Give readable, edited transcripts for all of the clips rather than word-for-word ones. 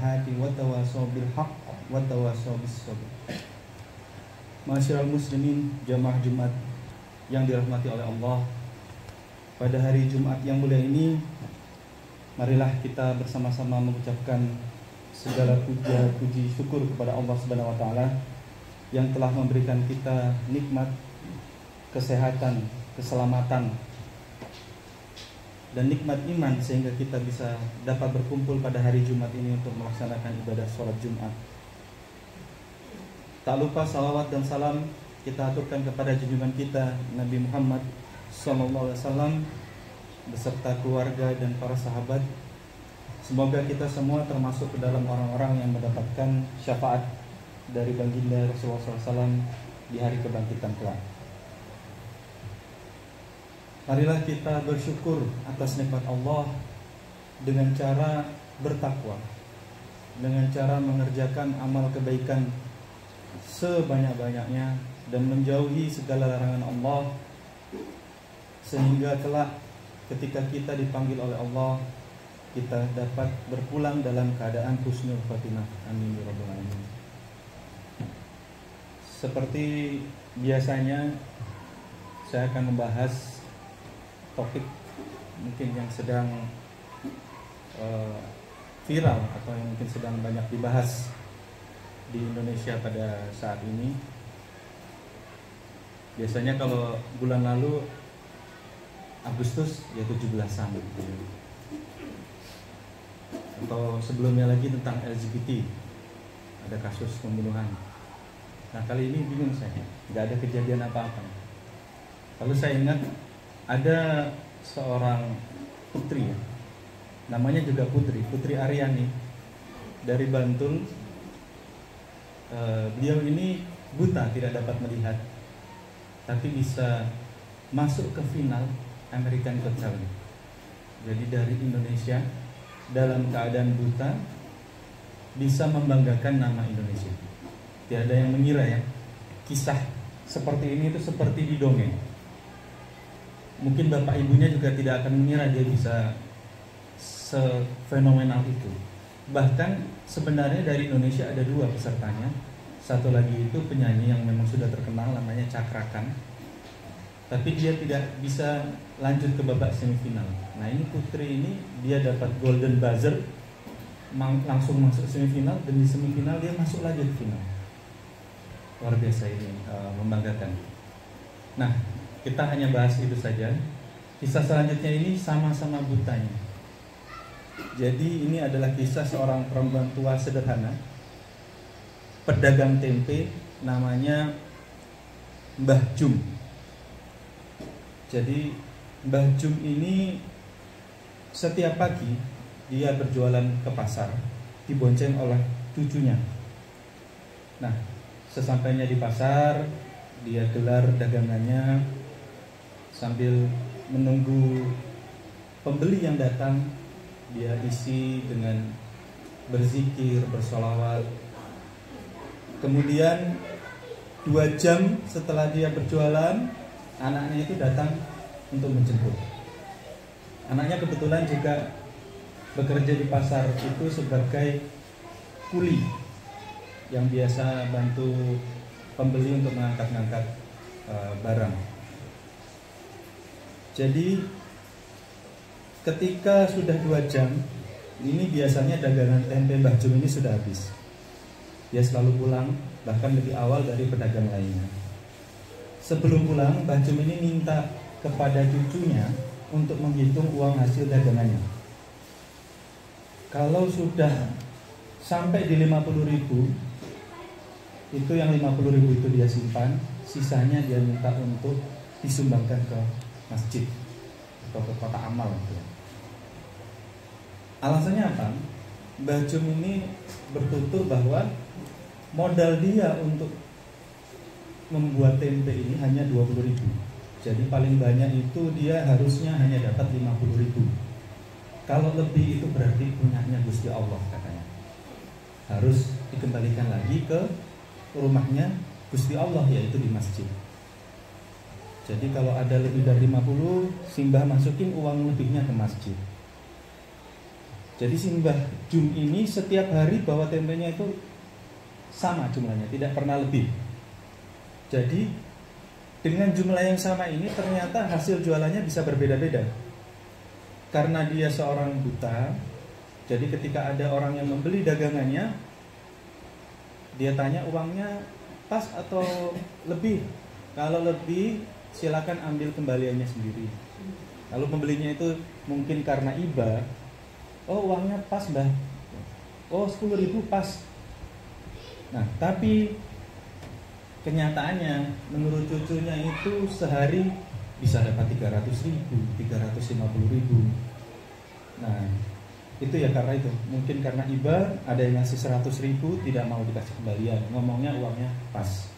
salihati wa tawassaw bil haqq wa tawassaw bis sabr. Ma'asyiral muslimin, jamaah Jumat yang dirahmati oleh Allah, pada hari Jumat yang mulia ini, marilah kita bersama-sama mengucapkan segala puja, puji, syukur kepada Allah Subhanahu wa taala yang telah memberikan kita nikmat kesehatan, keselamatan, dan nikmat iman sehingga kita bisa dapat berkumpul pada hari Jumat ini untuk melaksanakan ibadah sholat Jumat. Tak lupa salawat dan salam kita aturkan kepada junjungan kita Nabi Muhammad SAW beserta keluarga dan para sahabat. Semoga kita semua termasuk ke dalam orang-orang yang mendapatkan syafaat dari baginda Rasulullah SAW di hari kebangkitan kelak. Marilah kita bersyukur atas nikmat Allah dengan cara bertakwa, dengan cara mengerjakan amal kebaikan sebanyak-banyaknya dan menjauhi segala larangan Allah, sehingga kelak ketika kita dipanggil oleh Allah, kita dapat berpulang dalam keadaan husnul khotimah. Amin ya rabbal alamin. Seperti biasanya, saya akan membahas topik mungkin yang sedang viral atau yang mungkin sedang banyak dibahas di Indonesia pada saat ini. Biasanya kalau bulan lalu Agustus ya 17-an atau sebelumnya lagi tentang LGBT, ada kasus pembunuhan. Nah, kali ini bingung saya, nggak ada kejadian apa-apa. Lalu saya ingat ada seorang putri, namanya juga Putri Aryani dari Bantul. Beliau ini buta, tidak dapat melihat, tapi bisa masuk ke final American Got Talent. Jadi dari Indonesia dalam keadaan buta bisa membanggakan nama Indonesia. Tiada yang mengira ya, kisah seperti ini itu seperti di dongeng. Mungkin bapak ibunya juga tidak akan mengira dia bisa sefenomenal itu. Bahkan sebenarnya dari Indonesia ada 2 pesertanya. Satu lagi itu penyanyi yang memang sudah terkenal, namanya Cakrakan, tapi dia tidak bisa lanjut ke babak semifinal. Nah, ini Putri ini dia dapat golden buzzer, langsung masuk semifinal, dan di semifinal dia masuk lagi ke final. Luar biasa ini, membanggakan. Nah, kita hanya bahas itu saja. Kisah selanjutnya ini sama-sama butanya. Jadi ini adalah kisah seorang perempuan tua sederhana, pedagang tempe, namanya Mbah Jum. Jadi Mbah Jum ini setiap pagi dia berjualan ke pasar, dibonceng oleh cucunya. Nah, sesampainya di pasar, dia gelar dagangannya sambil menunggu pembeli yang datang. Dia isi dengan berzikir, bersolawat. Kemudian 2 jam setelah dia berjualan, anaknya itu datang untuk menjemput. Anaknya kebetulan juga bekerja di pasar itu sebagai kuli yang biasa bantu pembeli untuk mengangkat-ngangkat barang. Jadi ketika sudah 2 jam, ini biasanya dagangan tempe Mbah Jum ini sudah habis. Dia selalu pulang, bahkan lebih awal dari pedagang lainnya. Sebelum pulang, Mbah Jum ini minta kepada cucunya untuk menghitung uang hasil dagangannya. Kalau sudah sampai di 50.000, itu yang 50.000 itu dia simpan, sisanya dia minta untuk disumbangkan ke masjid atau ke kotak amal gitu. Alasannya apa? Mbah Jum ini bertutur bahwa modal dia untuk membuat tempe ini hanya 20.000. Jadi paling banyak itu dia harusnya hanya dapat 50.000. Kalau lebih itu berarti punyanya Gusti Allah katanya. Harus dikembalikan lagi ke rumahnya Gusti Allah, yaitu di masjid. Jadi kalau ada lebih dari 50, simbah masukin uang lebihnya ke masjid. Jadi si Mbah Jum ini setiap hari bawa tempenya itu sama jumlahnya, tidak pernah lebih. Jadi dengan jumlah yang sama ini ternyata hasil jualannya bisa berbeda-beda. Karena dia seorang buta, jadi ketika ada orang yang membeli dagangannya, dia tanya uangnya pas atau lebih. Kalau lebih silakan ambil kembaliannya sendiri. Lalu pembelinya itu mungkin karena iba, oh uangnya pas Mbah, oh 10.000 pas. Nah tapi kenyataannya menurut cucunya itu sehari bisa dapat 300.000, 350.000. Nah itu ya karena itu, mungkin karena iba, ada yang ngasih 100.000 tidak mau dikasih kembalian, ngomongnya uangnya pas.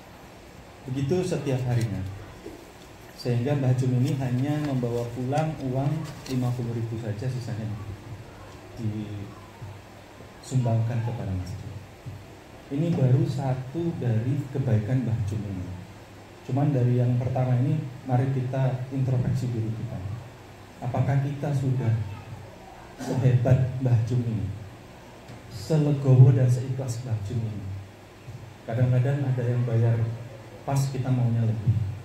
Begitu setiap harinya. Sehingga Mbah Jum ini hanya membawa pulang uang 50.000 saja, sisanya disumbangkan kepada masjid. Ini baru satu dari kebaikan Mbah Jum ini. Cuman dari yang pertama ini, mari kita introspeksi diri kita. Apakah kita sudah sehebat Mbah Jum ini, selegowo dan seikhlas Mbah Jum ini? Kadang-kadang ada yang bayar pas, kita maunya lebih.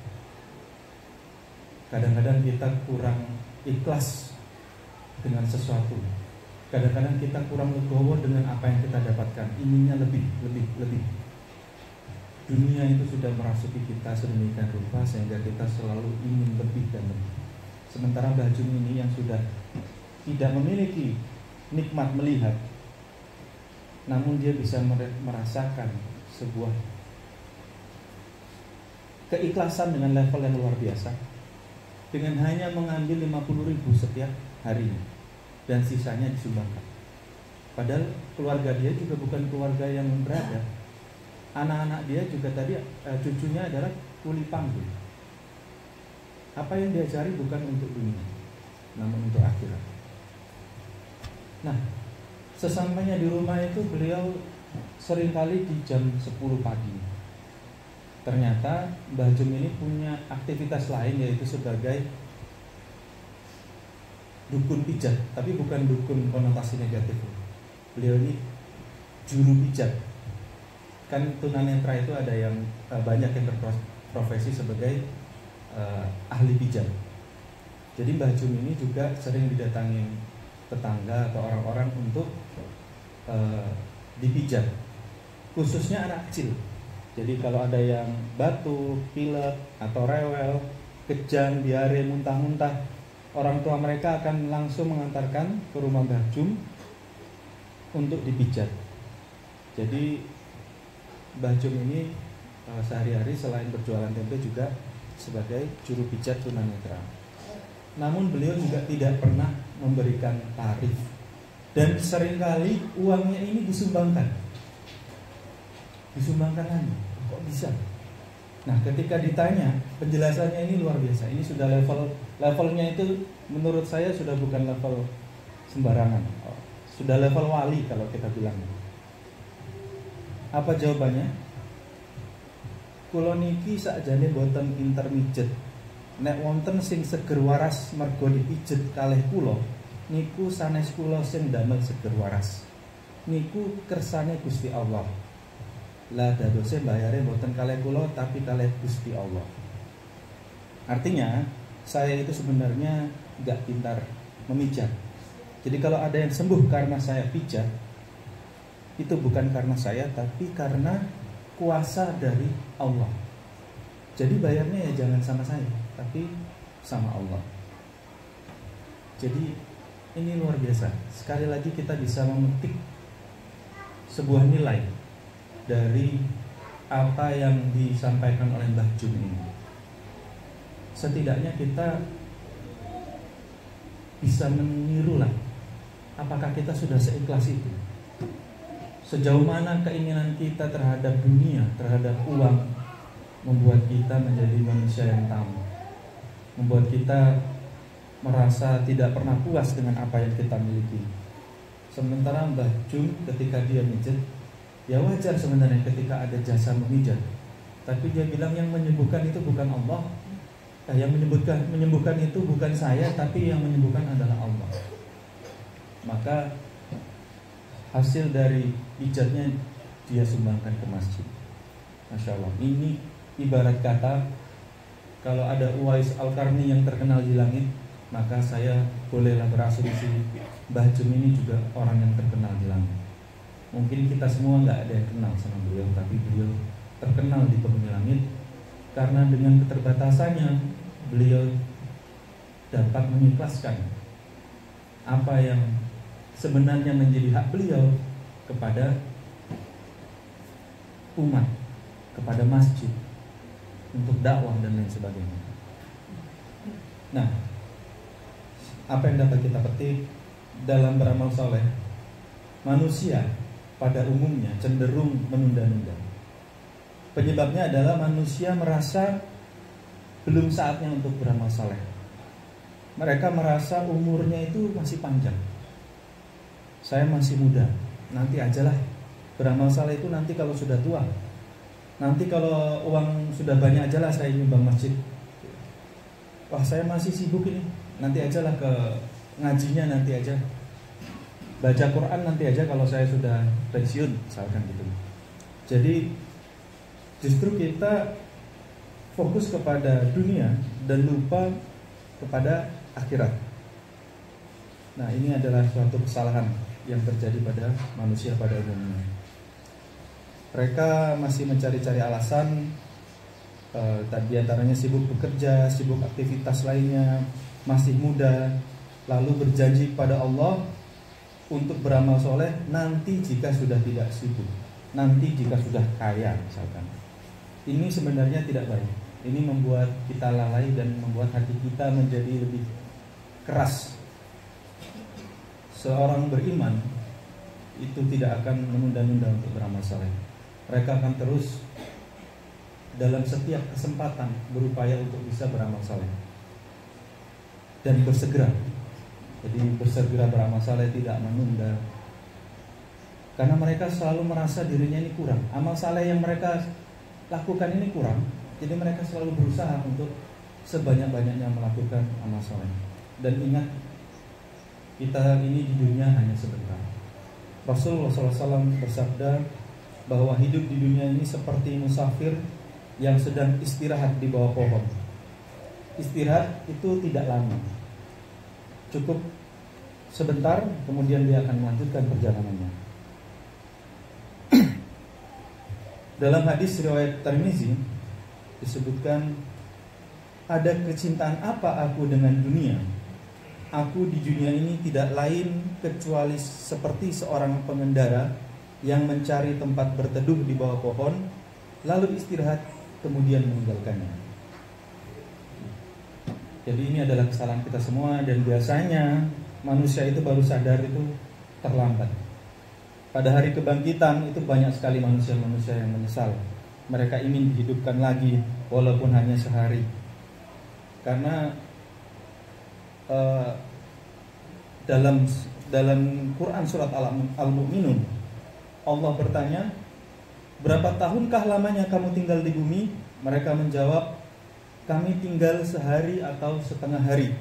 Kadang-kadang kita kurang ikhlas dengan sesuatu. Kadang-kadang kita kurang legowo dengan apa yang kita dapatkan, inginnya lebih. Dunia itu sudah merasuki kita sedemikian rupa sehingga kita selalu ingin lebih dan lebih. Sementara Mbah Jum ini yang sudah tidak memiliki nikmat melihat, namun dia bisa merasakan sebuah keikhlasan dengan level yang luar biasa, dengan hanya mengambil 50.000 setiap harinya dan sisanya disumbangkan. Padahal keluarga dia juga bukan keluarga yang berada. Anak-anak dia juga tadi cucunya adalah kuli panggul. Apa yang diajari bukan untuk dunia, namun untuk akhirat. Nah, sesampainya di rumah itu beliau seringkali di jam 10 pagi. Ternyata Mbah Jum ini punya aktivitas lain, yaitu sebagai dukun pijat. Tapi bukan dukun konotasi negatif. Beliau ini juru pijat. Kan tunanetra itu ada yang banyak yang berprofesi sebagai ahli pijat. Jadi Mbah Jum ini juga sering didatangi tetangga atau orang-orang untuk dipijat, khususnya anak kecil. Jadi kalau ada yang batuk, pilek, atau rewel, kejang, diare, muntah-muntah, orang tua mereka akan langsung mengantarkan ke rumah Mbah Jum untuk dipijat. Jadi Mbah Jum ini sehari-hari selain berjualan tempe juga sebagai juru pijat tunanetra. Namun beliau juga tidak pernah memberikan tarif, dan seringkali uangnya ini disumbangkan lagi. Kok bisa? Nah, ketika ditanya, penjelasannya ini luar biasa. Ini sudah levelnya itu menurut saya sudah bukan level sembarangan. Sudah level wali kalau kita bilang. Apa jawabannya? Kula niki sakjane boten pinter mijet. Nek wonten sing seger waras mergo dipijet kalih kula, niku sanes kula sing damel seger waras. Niku kersane Gusti Allah. Lah dadose bayare mboten kalih kula tapi kalih Gusti Allah. Artinya saya itu sebenarnya enggak pintar memijat. Jadi kalau ada yang sembuh karena saya pijat, itu bukan karena saya tapi karena kuasa dari Allah. Jadi bayarnya ya jangan sama saya, tapi sama Allah. Jadi ini luar biasa. Sekali lagi kita bisa memetik sebuah nilai dari apa yang disampaikan oleh Mbah Jum ini. Setidaknya kita bisa menirulah apakah kita sudah seikhlas itu. Sejauh mana keinginan kita terhadap dunia, terhadap uang membuat kita menjadi manusia yang tamu, membuat kita merasa tidak pernah puas dengan apa yang kita miliki. Sementara Mbah Jum ketika dia mijat, ya wajar sebenarnya ketika ada jasa memijat, tapi dia bilang yang menyembuhkan itu bukan Allah, yang menyembuhkan itu bukan saya, tapi yang menyembuhkan adalah Allah. Maka hasil dari ijazahnya dia sumbangkan ke masjid. Masya Allah. Ini ibarat kata kalau ada Uwais Al-Qarni yang terkenal di langit, maka saya bolehlah berasumsi Mbah Jum ini juga orang yang terkenal di langit. Mungkin kita semua nggak ada yang kenal sama beliau, tapi beliau terkenal di penghuni langit karena dengan keterbatasannya beliau dapat mengikhlaskan apa yang sebenarnya menjadi hak beliau kepada umat, kepada masjid, untuk dakwah dan lain sebagainya. Nah, apa yang dapat kita petik dalam beramal soleh? Manusia pada umumnya cenderung menunda-nunda. Penyebabnya adalah manusia merasa belum saatnya untuk beramal soleh. Mereka merasa umurnya itu masih panjang. Saya masih muda, nanti ajalah beramal soleh itu nanti kalau sudah tua. Nanti kalau uang sudah banyak ajalah saya nyumbang masjid. Wah, saya masih sibuk ini, nanti ajalah ke ngajinya nanti aja. Baca Quran nanti aja kalau saya sudah pensiun, misalkan gitu. Jadi justru kita fokus kepada dunia dan lupa kepada akhirat. Nah, ini adalah suatu kesalahan yang terjadi pada manusia pada umumnya. Mereka masih mencari-cari alasan, tadi antaranya sibuk bekerja, sibuk aktivitas lainnya, masih muda, lalu berjanji pada Allah untuk beramal soleh nanti jika sudah tidak sibuk, nanti jika sudah kaya misalkan. Ini sebenarnya tidak baik. Ini membuat kita lalai dan membuat hati kita menjadi lebih keras. Seorang beriman itu tidak akan menunda-nunda untuk beramal soleh. Mereka akan terus dalam setiap kesempatan berupaya untuk bisa beramal saleh dan bersegera. Jadi bersegera beramal saleh, tidak menunda. Karena mereka selalu merasa dirinya ini kurang. Amal saleh yang mereka lakukan ini kurang. Jadi mereka selalu berusaha untuk sebanyak-banyaknya melakukan amal saleh. Dan ingat, kita ini di dunia hanya sebentar. Rasulullah SAW bersabda bahwa hidup di dunia ini seperti musafir yang sedang istirahat di bawah pohon. Istirahat itu tidak lama, cukup sebentar, kemudian dia akan melanjutkan perjalanannya. Dalam hadis riwayat Tirmizi disebutkan, ada kecintaan apa aku dengan dunia? Aku di dunia ini tidak lain kecuali seperti seorang pengendara yang mencari tempat berteduh di bawah pohon, lalu istirahat, kemudian meninggalkannya. Jadi ini adalah kesalahan kita semua, dan biasanya manusia itu baru sadar itu terlambat. Pada hari kebangkitan itu banyak sekali manusia-manusia yang menyesal. Mereka ingin dihidupkan lagi walaupun hanya sehari. Karena dalam Quran surat Al-Mu'minun Allah bertanya, berapa tahunkah lamanya kamu tinggal di bumi? Mereka menjawab, kami tinggal sehari atau setengah hari.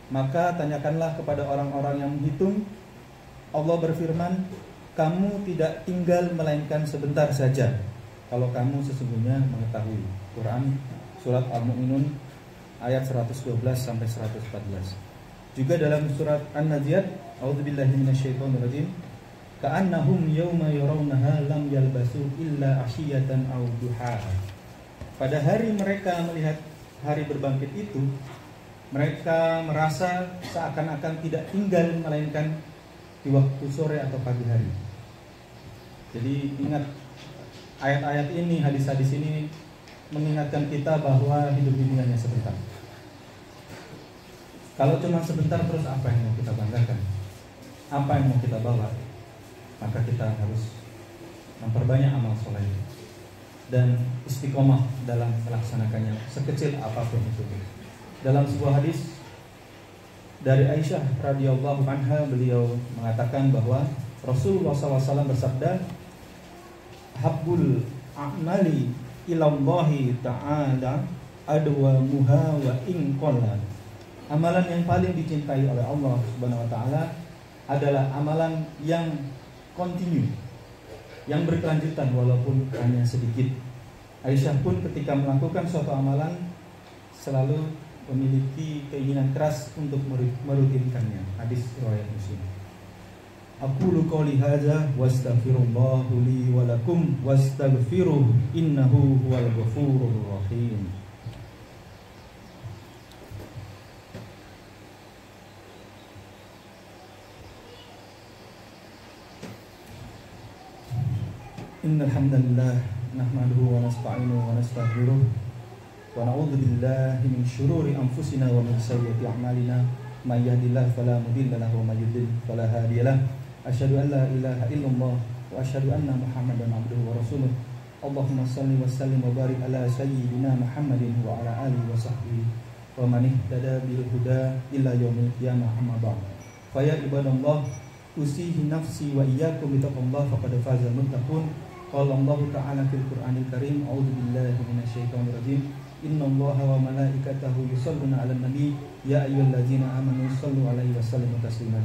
Maka tanyakanlah kepada orang-orang yang menghitung. Allah berfirman, kamu tidak tinggal melainkan sebentar saja, kalau kamu sesungguhnya mengetahui. Quran surat Al-Mu'minun ayat 112 sampai 114. Juga dalam surat An-Naziat, a'udzubillahi minasyaitonirrajim, ka'annahum yawma yarawnaha lam yalbasu illa ashiyatan aw duhaha. Pada hari mereka melihat hari berbangkit itu, mereka merasa seakan-akan tidak tinggal melainkan di waktu sore atau pagi hari. Jadi ingat, ayat-ayat ini, hadis-hadis ini mengingatkan kita bahwa hidup di dunia hanya sebentar. Kalau cuma sebentar, terus apa yang mau kita banggakan? Apa yang mau kita bawa? Maka kita harus memperbanyak amal soleh dan istiqomah dalam melaksanakannya, sekecil apapun itu. Dalam sebuah hadis dari Aisyah radhiyallahu anha, beliau mengatakan bahwa Rasulullah SAW bersabda, habbul a'mali ilallahi ta'ala adwamuha wa in qalla. Amalan yang paling dicintai oleh Allah Subhanahu wa taala adalah amalan yang continue, yang berkelanjutan walaupun hanya sedikit. Aisyah pun ketika melakukan suatu amalan selalu memiliki keinginan keras untuk merutinkannya. Hadis riwayat Muslim. Aqulu qouli hadza wastaghfirullahu li wa lakum wastaghfiruh innahu huwal ghafurur rahim. Innal hamdalillah nahmaduhu wa nasta'inuhu wa nastaghfiruh wa na'udzu billahi min syururi anfusina wa min sayyiati a'malina may yahdihillahu fala mudilla lahu wa may yudlil fala hadiyalah. Asyhadu an la ilaha illallah wa asyhadu anna Muhammadan abduhu wa rasuluh. Allahumma shalli wa sallim wa barik ala sayyidina Muhammadin wa ala alihi wa sahbihi wa man ihtada bil huda illa yaumil qiyamah amma ba'd. Fa ya ibadallah usihi nafsi wa iyyakum bi taqwallah faqad faza muttaqun. Qala Allah ta'ala fil Qur'anil Karim, a'udzu billahi minasyaitonir rajim. Innallaha wa malaikatahu yusholluna 'alan nabi ya ayyuhalladzina amanu shallu 'alaihi wa sallimu taslima.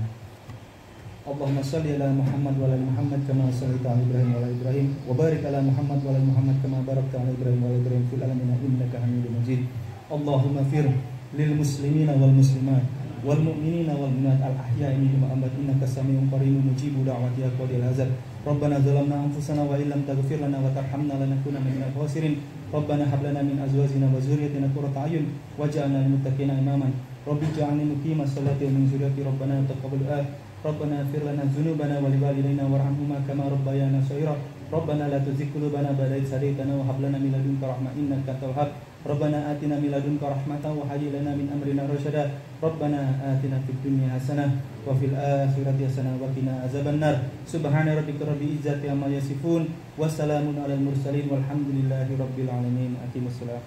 Allahumma shalli 'ala Muhammad wa 'ala Muhammad kama shallaita 'ala Ibrahim wa 'ala Ibrahim wa barik 'ala Muhammad wa 'ala Muhammad kama barakta 'ala Ibrahim wa 'ala Ibrahim fil 'alamin innaka Hamidum Majid. Allahumma fir lil muslimina wal muslimat wal mu'minina wal mu'minat al ahya'i minhum amwat innaka samii'un qaribun mujibu da'wati ya qadil hazar. Rabbana zalamna anfusana wa illam taghfir lana wa tarhamna lanakunanna minal khasirin. Rabbana hab lana min azwajina wa dhurriyyatina qurrata a'yun waj'alna lil muttaqina imaman. Rabbi ij'alni muqimas salati wa min dzurriyyati Rabbana taqabbal du'a. Rabbana ighfir lana dzunubana wa liwalidayna warhamhuma kama rabbayana shaghira. Rabbana la tuzigh qulubana ba'da idh hadaytana wa hab lana min ladunka rahmah innaka antal wahhab. Rabbana atina min ladunka rahmatan wa hayyi lana min amrina rasyada. Rabbana atina fid dunya hasanah wa fil akhirati hasanah wa qina azabannar. Subhana rabbika rabbil izzati amma yasifun wa salamun alal mursalin walhamdulillahi rabbil alamin. Aqimussalah.